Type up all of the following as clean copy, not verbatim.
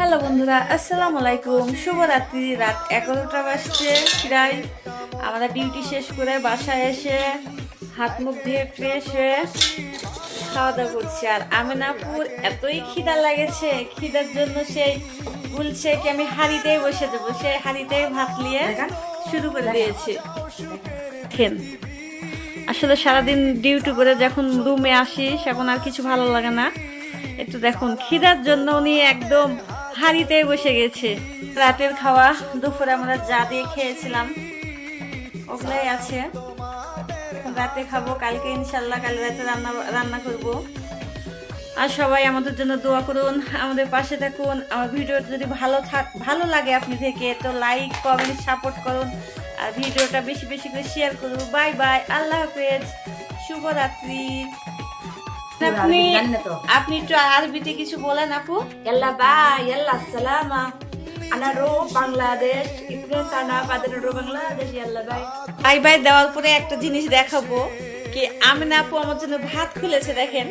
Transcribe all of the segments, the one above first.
Hello বন্ধুরা, আসসালামু আলাইকুম। শুভরাত্রি। রাত 11টা বাজছে প্রায়। আমরা ডিউটি শেষ করে বাসায় এসে হাত মুখ ধুয়ে ফ্রেশ হয়ে খাওয়া দাওয়া করছি। আর আমিনাপুর এতই খিদা লাগেছে, খিদার জন্য সেই বলছে কি আমি হাঁড়িতেই বসে দেবো, সেই হাঁড়িতেই ভাত নিয়ে শুরু করে দিয়েছে। দেখেন, আসলে সারাদিন ডিউটি করে যখন রুমে আসি তখন আর কিছু ভালো লাগে না। একটু দেখুন, খিদার জন্য উনি একদম হাঁড়িতে বসে গেছে। রাতের খাওয়া দুপুরে আমরা যা দিয়ে খেয়েছিলাম ওগুলাই আছে, রাতে খাবো। কালকে ইনশাল্লাহ কাল রাতে রান্না রান্না করব। আর সবাই আমাদের জন্য দোয়া করুন, আমাদের পাশে থাকুন। আমার ভিডিওটা যদি ভালো লাগে আপনি থেকে, তো লাইক কমেন্ট সাপোর্ট করুন আর ভিডিওটা বেশি বেশি করে শেয়ার করুন। বাই বাই, আল্লাহ হাফেজ, শুভরাত্রি। আপনি আপনি একটু আরবিতে কিছু বলেন আপু। يلا باي يلا السلامة أنا رو بنغلاديش إثنين سنة بعدين رو بنغلاديش يلا باي বাই বাই দেওয়ার পরে একটা জিনিস দেখাবো কি, আমিনা আপু আমার জন্য ভাত খুলেছে। দেখেন,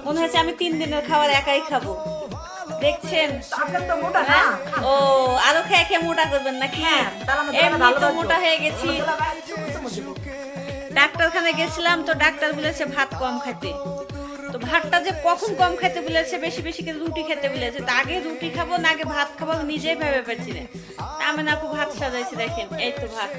মনে হচ্ছে আমি 3 দিনের খাবার একাই খাবো। দেখছেন? আপনার তো মোটা না ও, আরো খেয়ে খেয়ে মোটা করবেন নাকি? এমনি তো মোটা হয়ে গেছি। ডাক্তারখানে গেছিলাম, তো ডাক্তার বলেছে ভাত কম খেতে। তো ভাতটা যে কখন কম খেতে বলেছে, বেশি বেশি করে রুটি খেতে বলেছে। তা আগে রুটি খাবো না আগে ভাত খাবো নিজেই ভেবে পাচ্ছি না। আমিনা আপু ভাত সাজাইছে, দেখেন এই তো ভাত।